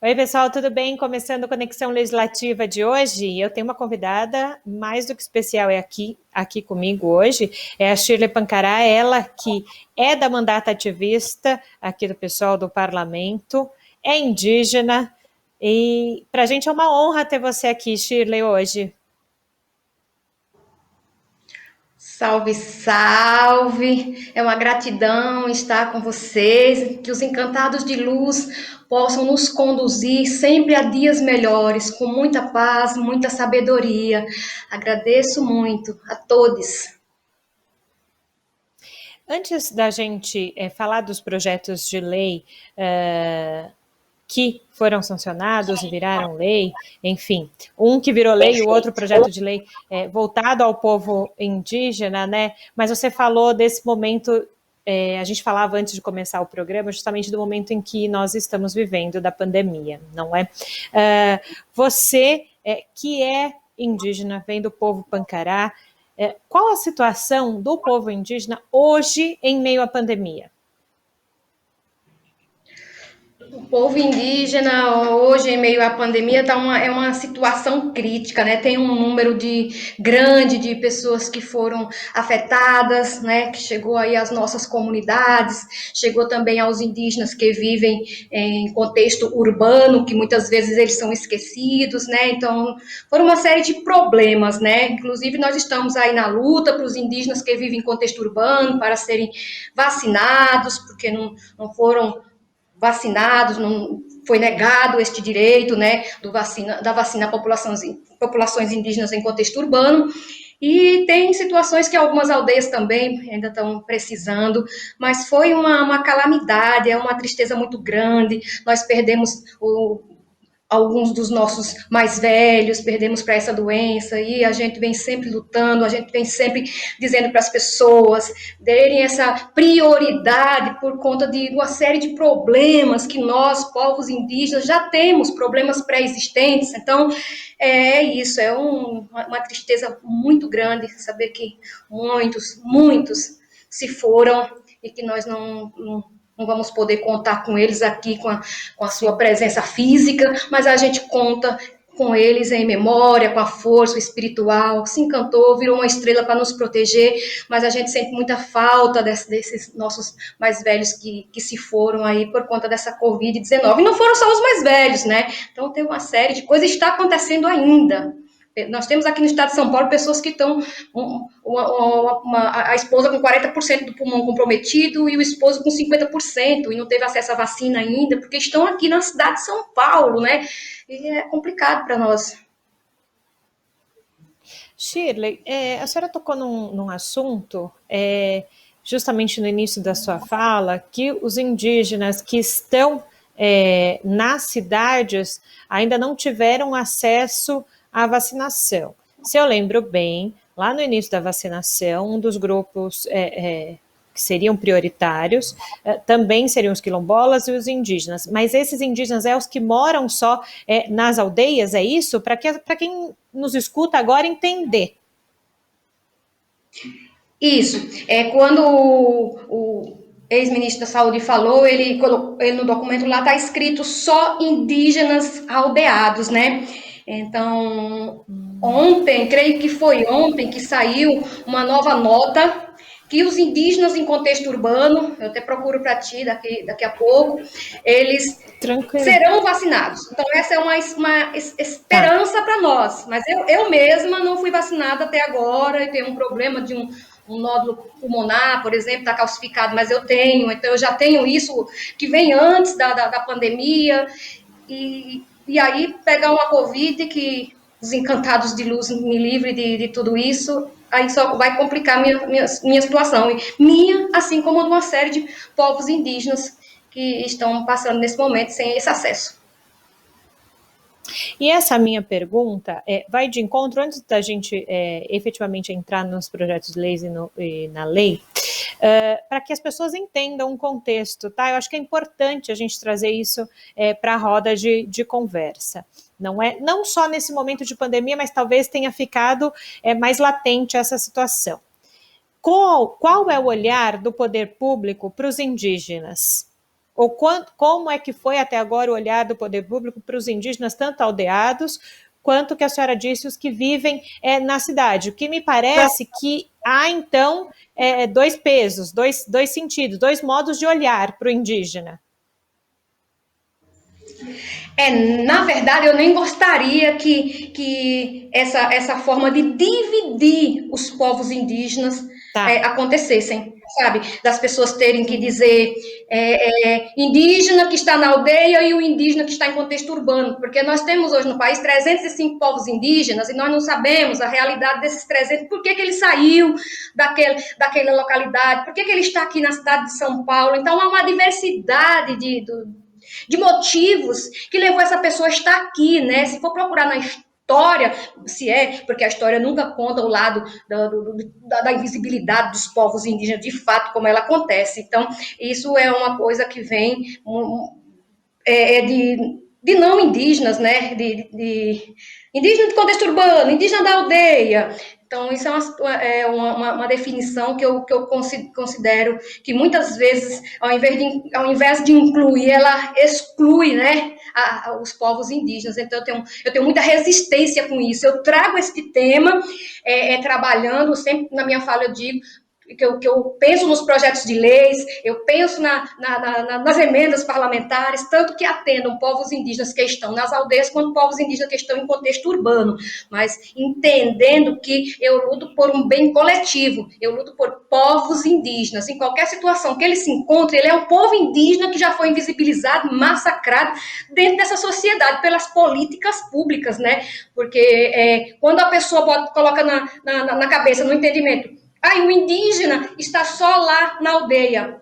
Oi, pessoal, tudo bem? Começando a Conexão Legislativa de hoje, eu tenho uma convidada mais do que especial aqui comigo hoje, é a Shirley Pancará, ela que é da Mandata Ativista, aqui do pessoal do Parlamento, é indígena, e para a gente é uma honra ter você aqui, Shirley, hoje. Salve, salve! É uma gratidão estar com vocês, que os encantados de luz possam nos conduzir sempre a dias melhores, com muita paz, muita sabedoria. Agradeço muito a todos. Antes da gente falar dos projetos de lei que foram sancionados e viraram lei, enfim, um que virou lei e o outro projeto de lei voltado ao povo indígena, né? Mas você falou desse momento, a gente falava antes de começar o programa, justamente do momento em que nós estamos vivendo da pandemia, não é? Você que é indígena, vem do povo Pancará, qual a situação do povo indígena hoje em meio à pandemia? O povo indígena, hoje, em meio à pandemia, é uma situação crítica, né? Tem um número grande de pessoas que foram afetadas, né? Que chegou aí às nossas comunidades, chegou também aos indígenas que vivem em contexto urbano, que muitas vezes eles são esquecidos, né? Então, foram uma série de problemas, né? Inclusive, nós estamos aí na luta para os indígenas que vivem em contexto urbano, para serem vacinados, porque não foram vacinados, não foi negado este direito, né, da vacina a populações indígenas em contexto urbano. E tem situações que algumas aldeias também ainda estão precisando, mas foi uma calamidade, é uma tristeza muito grande. Nós perdemos alguns dos nossos mais velhos, perdemos para essa doença, e a gente vem sempre lutando, a gente vem sempre dizendo para as pessoas terem essa prioridade por conta de uma série de problemas que nós, povos indígenas, já temos, problemas pré-existentes. Então, é isso, uma tristeza muito grande saber que muitos se foram e que nós não vamos poder contar com eles aqui, com a sua Sim. presença física, mas a gente conta com eles em memória, com a força espiritual, se encantou, virou uma estrela para nos proteger, mas a gente sente muita falta desses nossos mais velhos que se foram aí por conta dessa Covid-19. E não foram só os mais velhos, né? Então tem uma série de coisas que está acontecendo ainda. Nós temos aqui no estado de São Paulo pessoas que estão, a esposa com 40% do pulmão comprometido e o esposo com 50%, e não teve acesso à vacina ainda, porque estão aqui na cidade de São Paulo, né? E é complicado para nós. Shirley, a senhora tocou num assunto, justamente no início da sua fala, que os indígenas que estão nas cidades ainda não tiveram acesso à vacinação. Se eu lembro bem, lá no início da vacinação, um dos grupos que seriam prioritários também seriam os quilombolas e os indígenas, mas esses indígenas os que moram só nas aldeias, é isso? Para quem nos escuta agora entender. Isso, quando o ex-ministro da Saúde falou, ele no documento lá está escrito só indígenas aldeados, né? Então, ontem, creio que foi ontem que saiu uma nova nota que os indígenas em contexto urbano, eu até procuro para ti daqui a pouco, eles Tranquilo. serão vacinados. Então, essa é uma Tá. esperança para nós. Mas eu mesma não fui vacinada até agora e tenho um problema de um nódulo pulmonar, por exemplo, está calcificado, mas eu tenho. Então, eu já tenho isso que vem antes da pandemia. E aí, pegar uma Covid que os encantados de luz me livre de tudo isso, aí só vai complicar minha situação. E minha, assim como de uma série de povos indígenas que estão passando nesse momento sem esse acesso. E essa minha pergunta vai de encontro, antes da gente efetivamente entrar nos projetos de leis e na lei, para que as pessoas entendam o contexto, tá? Eu acho que é importante a gente trazer isso para a roda de conversa. Não só nesse momento de pandemia, mas talvez tenha ficado mais latente essa situação. Qual é o olhar do poder público para os indígenas? Ou como é que foi até agora o olhar do poder público para os indígenas, tanto aldeados, quanto que a senhora disse, os que vivem na cidade? O que me parece que há, então, dois pesos, dois sentidos, dois modos de olhar para o indígena. Na verdade, eu nem gostaria que essa forma de dividir os povos indígenas acontecessem, sabe? Das pessoas terem que dizer indígena que está na aldeia e o indígena que está em contexto urbano, porque nós temos hoje no país 305 povos indígenas e nós não sabemos a realidade desses 300, por que ele saiu daquela localidade, por que ele está aqui na cidade de São Paulo. Então, há uma diversidade de motivos que levou essa pessoa a estar aqui, né? Se for procurar na história, porque a história nunca conta o lado da invisibilidade dos povos indígenas, de fato, como ela acontece. Então, isso é uma coisa que vem de não indígenas, né? De indígena de contexto urbano, indígena da aldeia. Então, isso é uma definição que eu considero que muitas vezes, ao invés de incluir, ela exclui, né, os povos indígenas. Então, eu tenho muita resistência com isso. Eu trago esse tema trabalhando, sempre na minha fala eu digo, que eu penso nos projetos de leis, eu penso nas emendas parlamentares, tanto que atendam povos indígenas que estão nas aldeias, quanto povos indígenas que estão em contexto urbano, mas entendendo que eu luto por um bem coletivo, eu luto por povos indígenas, em qualquer situação que ele se encontre, ele é um povo indígena que já foi invisibilizado, massacrado dentro dessa sociedade, pelas políticas públicas, né? Porque quando a pessoa coloca na cabeça, no entendimento, o indígena está só lá na aldeia.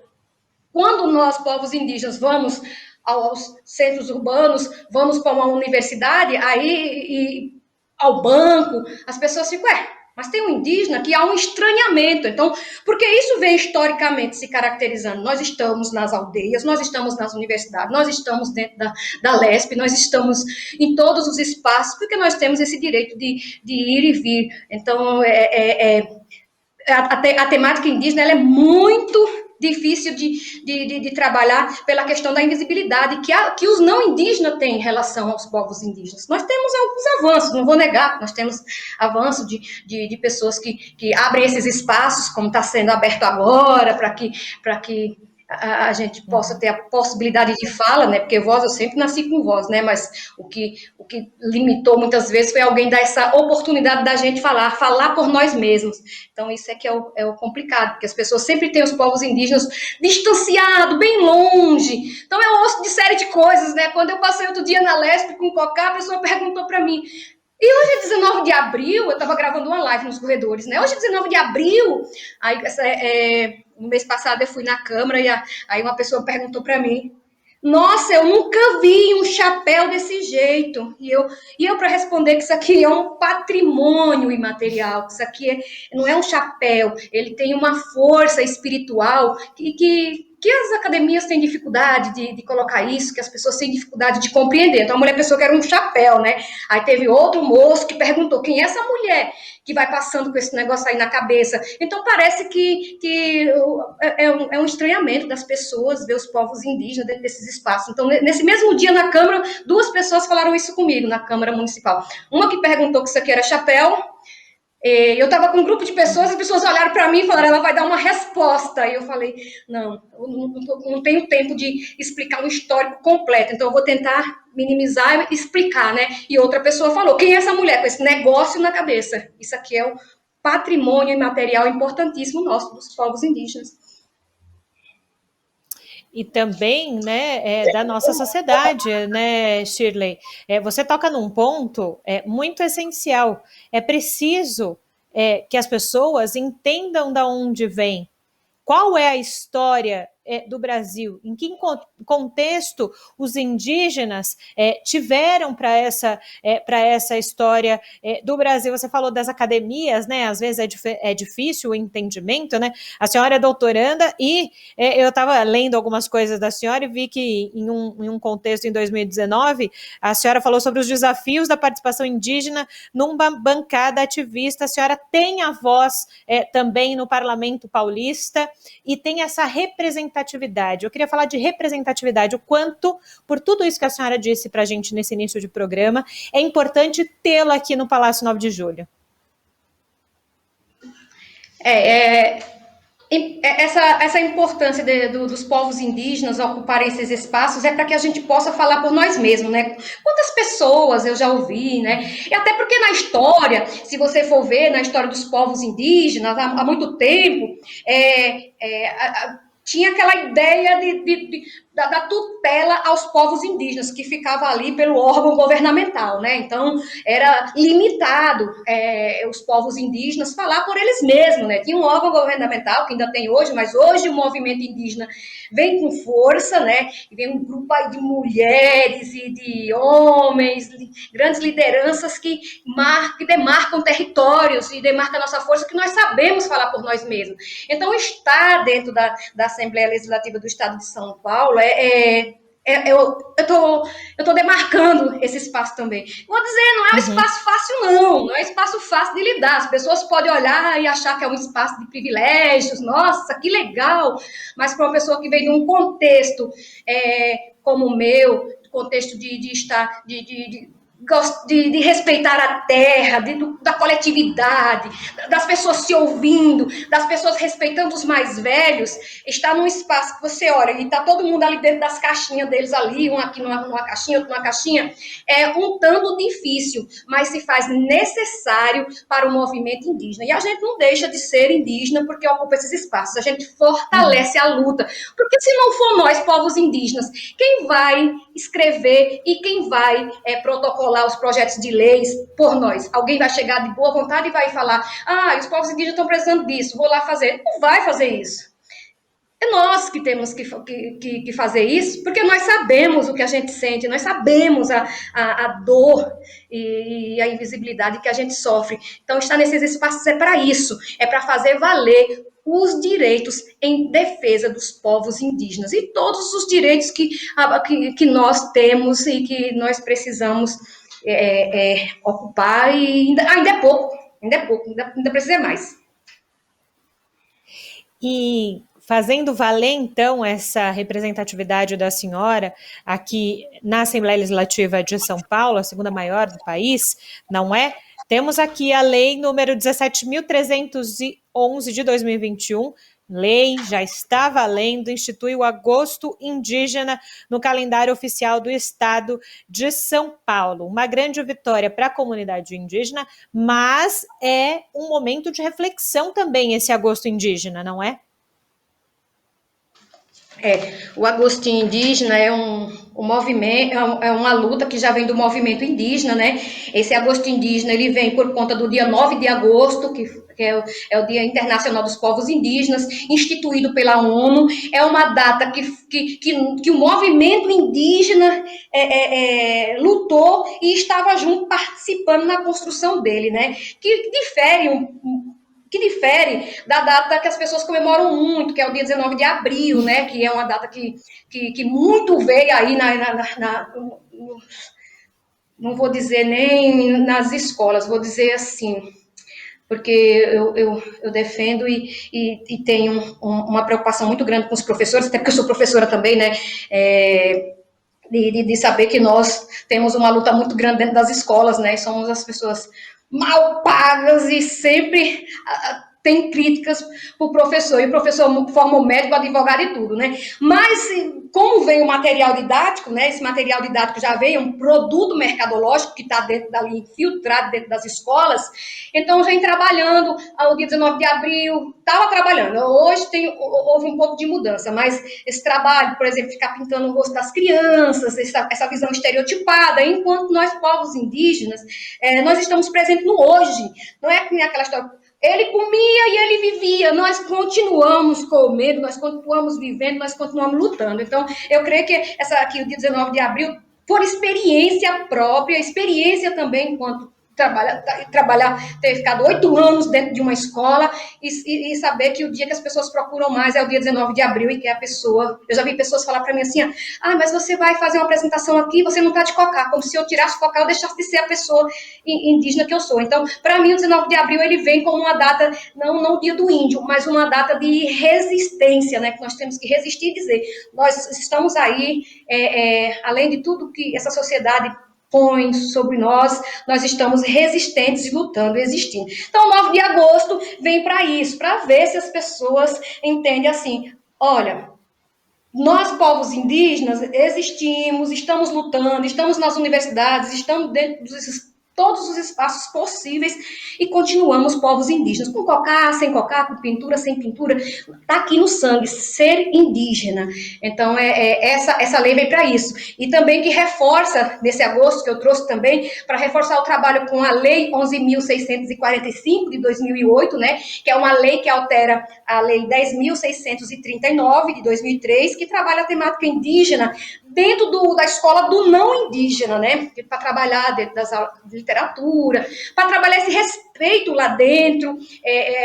Quando nós, povos indígenas, vamos aos centros urbanos, vamos para uma universidade, e ao banco, as pessoas ficam, mas tem um indígena que há um estranhamento. Então, porque isso vem historicamente se caracterizando. Nós estamos nas aldeias, nós estamos nas universidades, nós estamos dentro da LESP, nós estamos em todos os espaços, porque nós temos esse direito de ir e vir. Então, a temática indígena ela é muito difícil de trabalhar pela questão da invisibilidade que os não indígenas têm em relação aos povos indígenas. Nós temos alguns avanços, não vou negar, nós temos avanço de pessoas que abrem esses espaços, como está sendo aberto agora, para que a gente possa ter a possibilidade de fala, né? Porque voz, eu sempre nasci com voz, né? Mas o que limitou muitas vezes foi alguém dar essa oportunidade da gente falar por nós mesmos. Então, isso é que é o complicado, porque as pessoas sempre têm os povos indígenas distanciados, bem longe. Então, eu ouço de série de coisas, né? Quando eu passei outro dia na LESP com o Cocá, a pessoa perguntou para mim, e hoje é 19 de abril, eu estava gravando uma live nos corredores, né? Hoje é 19 de abril, aí no mês passado eu fui na Câmara e aí uma pessoa perguntou para mim, nossa, eu nunca vi um chapéu desse jeito. E eu para responder que isso aqui é um patrimônio imaterial, que isso aqui não é um chapéu, ele tem uma força espiritual que as academias têm dificuldade de colocar isso, que as pessoas têm dificuldade de compreender. Então, a mulher pensou que era um chapéu, né? Aí teve outro moço que perguntou, quem é essa mulher que vai passando com esse negócio aí na cabeça? Então, parece que é um estranhamento das pessoas ver os povos indígenas dentro desses espaços. Então, nesse mesmo dia na Câmara, 2 pessoas falaram isso comigo, na Câmara Municipal. Uma que perguntou que isso aqui era chapéu, eu estava com um grupo de pessoas, as pessoas olharam para mim e falaram, ela vai dar uma resposta. E eu falei, não, eu não tenho tempo de explicar um histórico completo, então eu vou tentar minimizar e explicar, né? E outra pessoa falou, quem é essa mulher com esse negócio na cabeça? Isso aqui é um patrimônio imaterial importantíssimo nosso, dos povos indígenas. E também, né, da nossa sociedade, né, Shirley? Você toca num ponto muito essencial. É preciso que as pessoas entendam de onde vem, qual é a história do Brasil, em que contexto os indígenas tiveram para essa história do Brasil. Você falou das academias, né? Às vezes é difícil o entendimento, né? A senhora é doutoranda e eu estava lendo algumas coisas da senhora e vi que em um contexto em 2019 a senhora falou sobre os desafios da participação indígena numa bancada ativista. A senhora tem a voz também no Parlamento Paulista e tem essa representatividade representatividade. Eu queria falar de representatividade, o quanto, por tudo isso que a senhora disse para a gente nesse início de programa, é importante tê-lo aqui no Palácio 9 de Julho. Essa importância dos povos indígenas ocuparem esses espaços é para que a gente possa falar por nós mesmos, né? Quantas pessoas eu já ouvi, né? E até porque na história, se você for ver na história dos povos indígenas, há muito tempo, tinha aquela ideia da tutela aos povos indígenas, que ficava ali pelo órgão governamental, né? Então, era limitado os povos indígenas falar por eles mesmos, né? Tinha um órgão governamental, que ainda tem hoje, mas hoje o movimento indígena vem com força, né? E vem um grupo aí de mulheres e de homens, grandes lideranças que demarcam territórios e demarcam a nossa força, que nós sabemos falar por nós mesmos. Então, estar dentro da Assembleia Legislativa do Estado de São Paulo eu estou demarcando esse espaço também. Vou dizer, não é um espaço fácil, não é um espaço fácil de lidar. As pessoas podem olhar e achar que é um espaço de privilégios, nossa, que legal, mas para uma pessoa que vem de um contexto como o meu, contexto de estar, de respeitar a terra, da coletividade, das pessoas se ouvindo, das pessoas respeitando os mais velhos, está num espaço que você olha e está todo mundo ali dentro das caixinhas deles ali, um aqui numa caixinha, outro numa caixinha, é um tanto difícil, mas se faz necessário para o movimento indígena. E a gente não deixa de ser indígena porque ocupa esses espaços, a gente fortalece a luta, porque se não for nós, povos indígenas, quem vai escrever e quem vai protocolar os projetos de leis por nós? Alguém vai chegar de boa vontade e vai falar, os povos indígenas estão precisando disso, vou lá fazer. Não vai fazer isso. É nós que temos que fazer isso, porque nós sabemos o que a gente sente, nós sabemos a dor e a invisibilidade que a gente sofre. Então, estar nesses espaços é para isso, é para fazer valer os direitos em defesa dos povos indígenas e todos os direitos que nós temos e que nós precisamos ocupar, e ainda é pouco, ainda precisa mais. E fazendo valer, então, essa representatividade da senhora aqui na Assembleia Legislativa de São Paulo, a segunda maior do país, não é? Temos aqui a lei número 17.311 de 2021, lei já está valendo, institui o agosto indígena no calendário oficial do Estado de São Paulo. Uma grande vitória para a comunidade indígena, mas é um momento de reflexão também esse agosto indígena, não é? O agosto indígena é um movimento, é uma luta que já vem do movimento indígena, né? Esse agosto indígena, ele vem por conta do dia 9 de agosto, que é o Dia Internacional dos Povos Indígenas, instituído pela ONU. É uma data que o movimento indígena lutou e estava junto, participando na construção dele, né? Que difere da data que as pessoas comemoram muito, que é o dia 19 de abril, né? Que é uma data que muito veio aí não vou dizer nem nas escolas, vou dizer assim, porque eu defendo e tenho uma preocupação muito grande com os professores, até porque eu sou professora também, né? De saber que nós temos uma luta muito grande dentro das escolas, né? Somos as pessoas mal pagas e sempre tem críticas para o professor, e o professor forma o médico, o advogado e tudo, né? Mas, como vem o material didático, né? Esse material didático já veio, um produto mercadológico que está dentro dali, infiltrado dentro das escolas, então vem trabalhando, ao dia 19 de abril, estava trabalhando, hoje houve um pouco de mudança, mas esse trabalho, por exemplo, ficar pintando o rosto das crianças, essa visão estereotipada, enquanto nós, povos indígenas, nós estamos presentes no hoje, não é que nem aquela história. Ele comia e ele vivia, nós continuamos comendo, nós continuamos vivendo, nós continuamos lutando. Então, eu creio que aqui, o dia 19 de abril, por experiência própria, experiência também enquanto ter ficado 8 anos dentro de uma escola e saber que o dia que as pessoas procuram mais é o dia 19 de abril e que a pessoa... Eu já vi pessoas falar para mim assim, mas você vai fazer uma apresentação aqui, você não está de cocar, como se eu tirasse o cocar, eu deixasse de ser a pessoa indígena que eu sou. Então, para mim, o 19 de abril, ele vem como uma data, não o dia do índio, mas uma data de resistência, né, que nós temos que resistir e dizer, nós estamos aí, além de tudo que essa sociedade põe sobre nós estamos resistentes e lutando, existindo. Então, o 9 de agosto vem para isso, para ver se as pessoas entendem assim, olha, nós, povos indígenas, existimos, estamos lutando, estamos nas universidades, estamos dentro dos todos os espaços possíveis e continuamos povos indígenas, com cocá, sem cocá, com pintura, sem pintura, está aqui no sangue, ser indígena. Então, essa lei vem para isso. E também que reforça, nesse agosto que eu trouxe também, para reforçar o trabalho com a Lei 11.645 de 2008, né, que é uma lei que altera a Lei 10.639 de 2003, que trabalha a temática indígena dentro da escola do não indígena, né? Para trabalhar dentro das aulas de literatura, para trabalhar esse respeito lá dentro,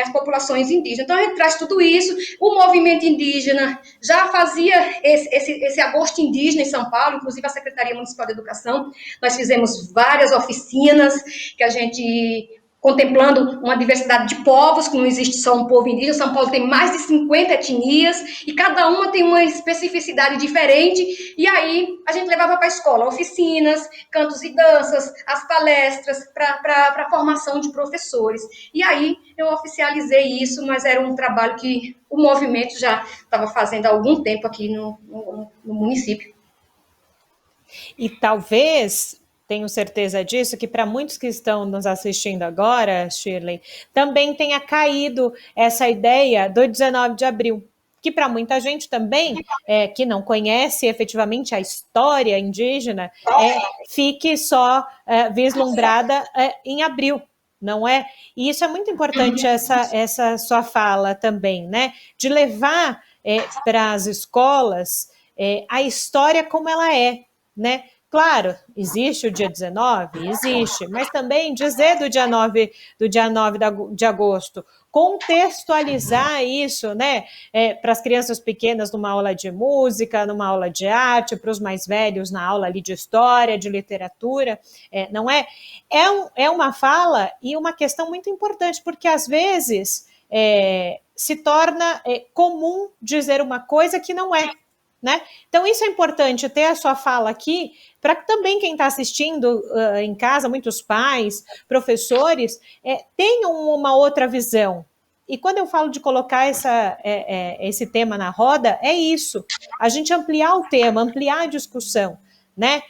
as populações indígenas. Então, a gente traz tudo isso. O movimento indígena já fazia esse agosto indígena em São Paulo, inclusive a Secretaria Municipal de Educação. Nós fizemos várias oficinas que a gente... contemplando uma diversidade de povos, que não existe só um povo indígena. São Paulo tem mais de 50 etnias, e cada uma tem uma especificidade diferente, e aí a gente levava para a escola oficinas, cantos e danças, as palestras, para a formação de professores. E aí eu oficializei isso, mas era um trabalho que o movimento já estava fazendo há algum tempo aqui no município. E talvez... tenho certeza disso, que para muitos que estão nos assistindo agora, Shirley, também tenha caído essa ideia do 19 de abril, que para muita gente também, que não conhece efetivamente a história indígena, fique só vislumbrada em abril, não é? E isso é muito importante, essa sua fala também, né? De levar para as escolas a história como ela é, né? Claro, existe o dia 19? Existe, mas também dizer do dia 9 de agosto, contextualizar isso, né, para as crianças pequenas numa aula de música, numa aula de arte, para os mais velhos na aula ali de história, de literatura, não é? É uma fala e uma questão muito importante, porque às vezes se torna comum dizer uma coisa que não é. Né? Então, isso é importante, ter a sua fala aqui, para que também quem está assistindo em casa, muitos pais, professores, tenham uma outra visão. E quando eu falo de colocar esse tema na roda, é isso, a gente ampliar o tema, ampliar a discussão, né?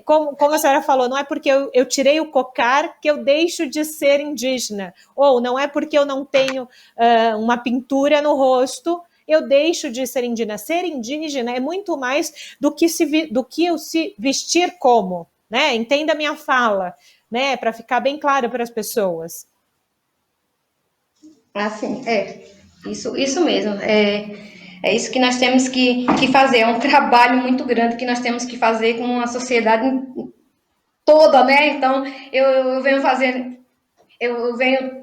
Como a senhora falou, não é porque eu tirei o cocar que eu deixo de ser indígena, ou não é porque eu não tenho uma pintura no rosto eu deixo de ser indígena. Ser indígena é muito mais do que eu se vestir como, né? Entenda a minha fala, né? Para ficar bem claro para as pessoas. Assim, isso mesmo. É isso que nós temos que fazer. É um trabalho muito grande que nós temos que fazer com a sociedade toda, né? Então, eu venho fazendo...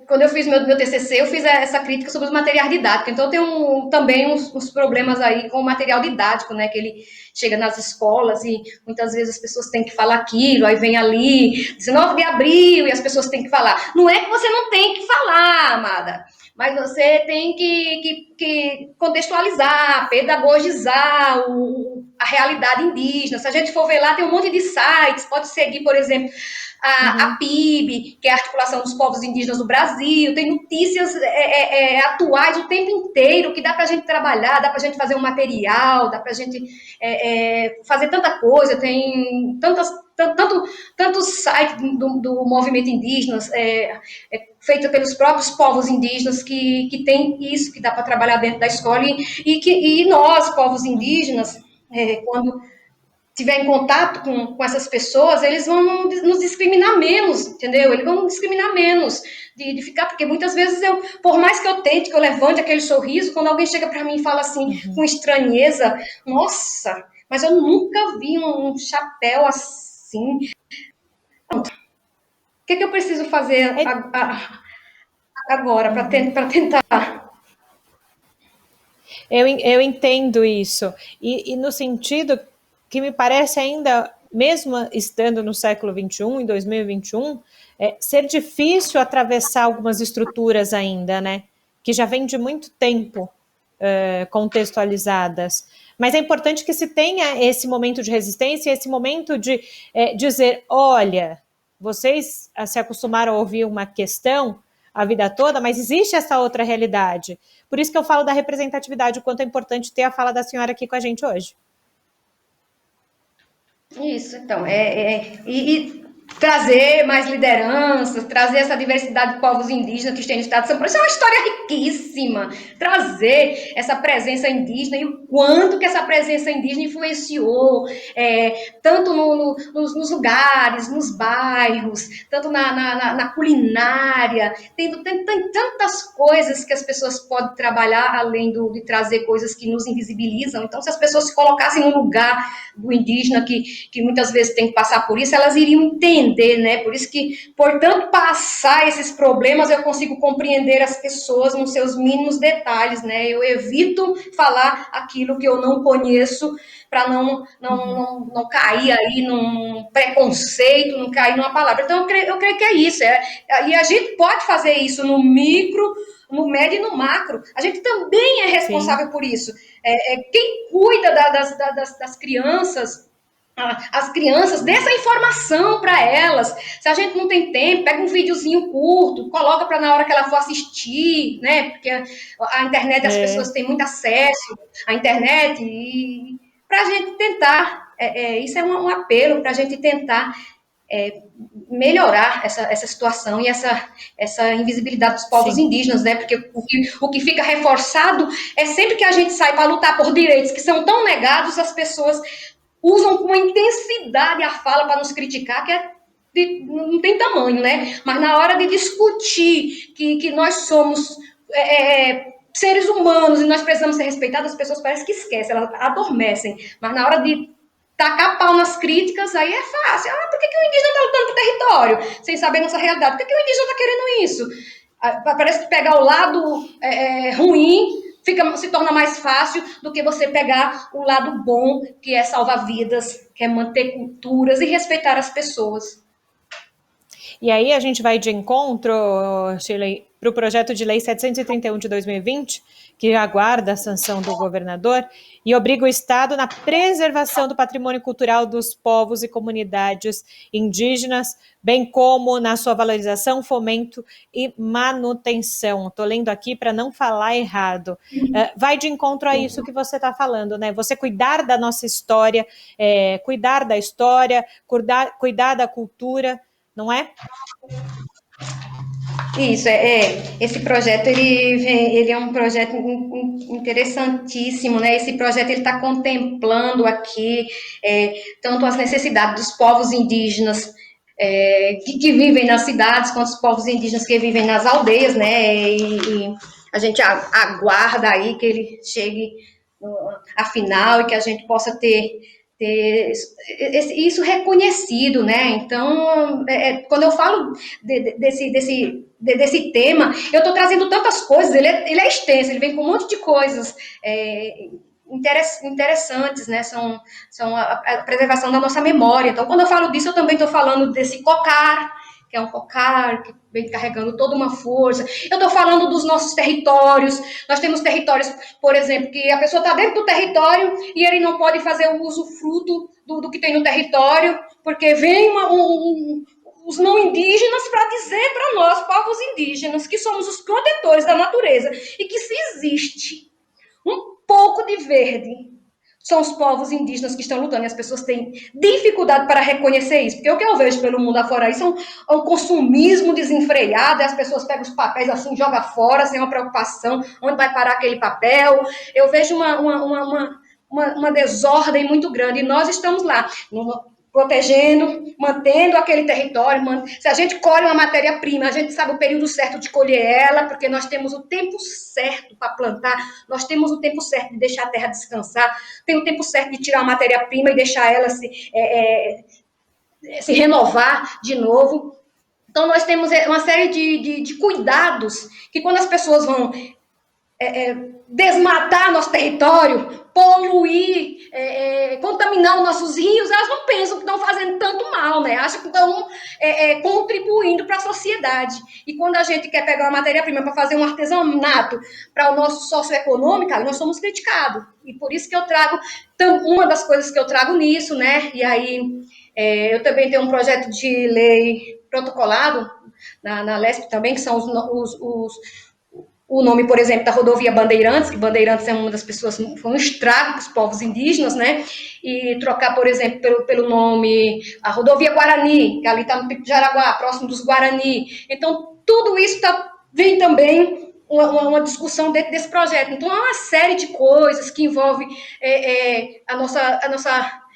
quando eu fiz meu TCC, eu fiz essa crítica sobre os materiais didáticos. Então, eu tenho também uns problemas aí com o material didático, né? Que ele chega nas escolas e muitas vezes as pessoas têm que falar aquilo, aí vem ali, 19 de abril, e as pessoas têm que falar. Não é que você não tem que falar, amada, mas você tem que contextualizar, pedagogizar a realidade indígena. Se a gente for ver lá, tem um monte de sites, pode seguir, por exemplo, a PIB, que é a Articulação dos Povos Indígenas do Brasil, tem notícias atuais o tempo inteiro, que dá para a gente trabalhar, dá para a gente fazer um material, dá para a gente fazer tanta coisa, tem tantos sites do movimento indígena, feito pelos próprios povos indígenas, que tem isso, que dá para trabalhar dentro da escola, e nós, povos indígenas, quando tiver em contato com essas pessoas, eles vão nos discriminar menos, entendeu? Eles vão discriminar menos de ficar, porque muitas vezes por mais que eu tente, que eu levante aquele sorriso, quando alguém chega para mim e fala assim, com estranheza, nossa, mas eu nunca vi um chapéu assim. que eu preciso fazer É, agora para tentar? eu entendo isso. E no sentido que me parece ainda, mesmo estando no século XXI, em 2021, ser difícil atravessar algumas estruturas ainda, né? Que já vem de muito tempo contextualizadas. Mas é importante que se tenha esse momento de resistência, esse momento de dizer, olha, vocês se acostumaram a ouvir uma questão a vida toda, mas existe essa outra realidade. Por isso que eu falo da representatividade, o quanto é importante ter a fala da senhora aqui com a gente hoje. Isso, então, e trazer mais lideranças, trazer essa diversidade de povos indígenas que tem no estado de São Paulo, isso é uma história riquíssima, trazer essa presença indígena e o quanto que essa presença indígena influenciou, tanto nos lugares, nos bairros, tanto na culinária, tem tantas coisas que as pessoas podem trabalhar, além de trazer coisas que nos invisibilizam. Então, se as pessoas se colocassem no lugar do indígena que muitas vezes tem que passar por isso, elas iriam entender, né? Por isso que, portanto, passar esses problemas, eu consigo compreender as pessoas nos seus mínimos detalhes, né? Eu evito falar aquilo que eu não conheço para não cair aí num preconceito, não cair numa palavra. Então, eu creio que é isso. E a gente pode fazer isso no micro, no médio e no macro. A gente também é Sim. responsável por isso. Quem cuida das crianças, as crianças, dê essa informação para elas. Se a gente não tem tempo, pega um videozinho curto, coloca para na hora que ela for assistir, né? Porque a internet, as pessoas têm muito acesso à internet, e para a gente tentar, isso é um apelo para a gente tentar melhorar essa situação e essa invisibilidade dos povos Sim. indígenas, né? Porque o que fica reforçado é sempre que a gente sai para lutar por direitos que são tão negados, as pessoas usam com intensidade a fala para nos criticar, não tem tamanho, né? Mas na hora de discutir que nós somos seres humanos e nós precisamos ser respeitados, as pessoas parecem que esquecem, elas adormecem. Mas na hora de tacar pau nas críticas, aí é fácil. Por que o indígena está lutando por território? Sem saber nossa realidade. Por que o indígena está querendo isso? Parece que pegar o lado ruim se torna mais fácil do que você pegar o lado bom, que é salvar vidas, que é manter culturas e respeitar as pessoas. E aí a gente vai de encontro, Shirley, para o projeto de lei 731 de 2020, que aguarda a sanção do governador e obriga o Estado na preservação do patrimônio cultural dos povos e comunidades indígenas, bem como na sua valorização, fomento e manutenção. Estou lendo aqui para não falar errado. Vai de encontro a isso que você está falando, né? Você cuidar da nossa história, cuidar da história, cuidar da cultura, não é? Isso, esse projeto, ele é um projeto interessantíssimo, né? Esse projeto, ele está contemplando aqui tanto as necessidades dos povos indígenas que vivem nas cidades, quanto os povos indígenas que vivem nas aldeias, né? E a gente aguarda aí que ele chegue à final e que a gente possa ter isso reconhecido, né? Então, quando eu falo desse tema, eu estou trazendo tantas coisas, ele é extenso, ele vem com um monte de coisas interessantes, né? São a preservação da nossa memória. Então, quando eu falo disso, eu também estou falando desse cocar, que é um cocar que vem carregando toda uma força. Eu estou falando dos nossos territórios. Nós temos territórios, por exemplo, que a pessoa está dentro do território e ele não pode fazer o usufruto do que tem no território, porque vem os não indígenas para dizer para nós, povos indígenas, que somos os protetores da natureza e que se existe um pouco de verde, são os povos indígenas que estão lutando, e as pessoas têm dificuldade para reconhecer isso, porque o que eu vejo pelo mundo afora isso é um consumismo desenfreado, e as pessoas pegam os papéis assim, jogam fora, sem uma preocupação, onde vai parar aquele papel. Eu vejo uma desordem muito grande, e nós estamos lá, protegendo, mantendo aquele território. Se a gente colhe uma matéria-prima, a gente sabe o período certo de colher ela, porque nós temos o tempo certo para plantar, nós temos o tempo certo de deixar a terra descansar, tem o tempo certo de tirar a matéria-prima e deixar ela se renovar de novo. Então, nós temos uma série de cuidados que, quando as pessoas vão desmatar nosso território, poluir, contaminar os nossos rios, elas não pensam que estão fazendo tanto mal, né? Acham que estão contribuindo para a sociedade. E quando a gente quer pegar uma matéria-prima para fazer um artesanato para o nosso socioeconômico, aí nós somos criticados. E por isso que eu trago, uma das coisas que eu trago nisso, né? E aí eu também tenho um projeto de lei protocolado na LESP também, que são o nome, por exemplo, da rodovia Bandeirantes, que Bandeirantes é uma das pessoas, foi um estrago para os povos indígenas, né? E trocar, por exemplo, pelo nome, a rodovia Guarani, que ali está no Pico de Jaraguá, próximo dos Guarani. Então, tudo isso vem também uma discussão dentro desse projeto. Então, é uma série de coisas que envolve a nossa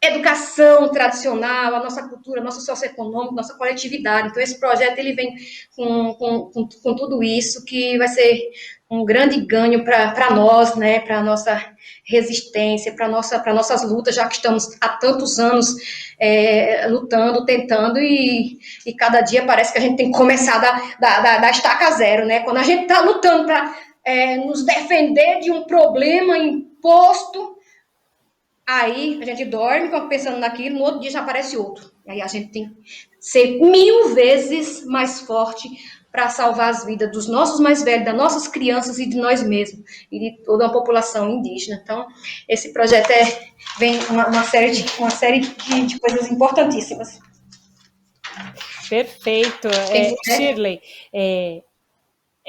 educação tradicional, a nossa cultura, nosso socioeconômico, nossa coletividade. Então, esse projeto ele vem com tudo isso, que vai ser um grande ganho para nós, né, para a nossa resistência, para nossas lutas, já que estamos há tantos anos lutando, tentando, e cada dia parece que a gente tem que começar da estaca zero, né? Quando a gente está lutando para nos defender de um problema imposto, aí a gente dorme pensando naquilo, no outro dia já aparece outro. E aí a gente tem que ser 1000 vezes mais forte para salvar as vidas dos nossos mais velhos, das nossas crianças e de nós mesmos, e de toda a população indígena. Então, esse projeto vem uma série de coisas importantíssimas. Perfeito. Shirley,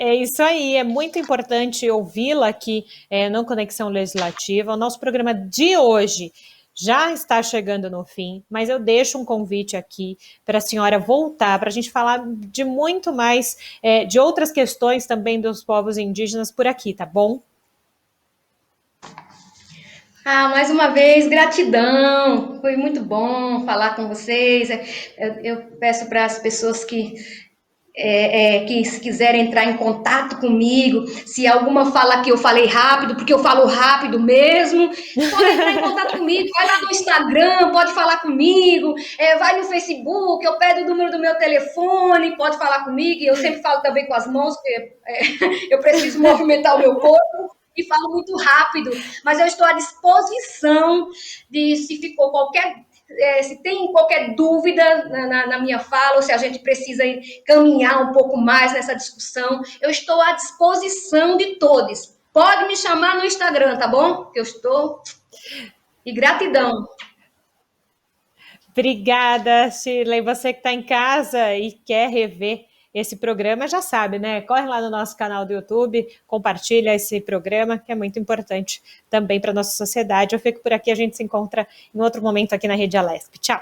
é isso aí, é muito importante ouvi-la aqui no Conexão Legislativa. O nosso programa de hoje já está chegando no fim, mas eu deixo um convite aqui para a senhora voltar, para a gente falar de muito mais, de outras questões também dos povos indígenas por aqui, tá bom? Mais uma vez, gratidão. Foi muito bom falar com vocês. Eu peço para as pessoas que se quiserem entrar em contato comigo, se alguma fala que eu falei rápido, porque eu falo rápido mesmo, pode entrar em contato comigo, vai lá no Instagram, pode falar comigo, vai no Facebook, eu pego o número do meu telefone, pode falar comigo, e eu sempre falo também com as mãos, porque eu preciso movimentar o meu corpo, e falo muito rápido, mas eu estou à disposição se ficou se tem qualquer dúvida na minha fala, ou se a gente precisa caminhar um pouco mais nessa discussão, eu estou à disposição de todos. Pode me chamar no Instagram, tá bom? Que eu estou. E gratidão. Obrigada, Shirley. Você que está em casa e quer rever esse programa, já sabe, né? Corre lá no nosso canal do YouTube, compartilha esse programa, que é muito importante também para a nossa sociedade. Eu fico por aqui, a gente se encontra em outro momento aqui na Rede Alesp. Tchau!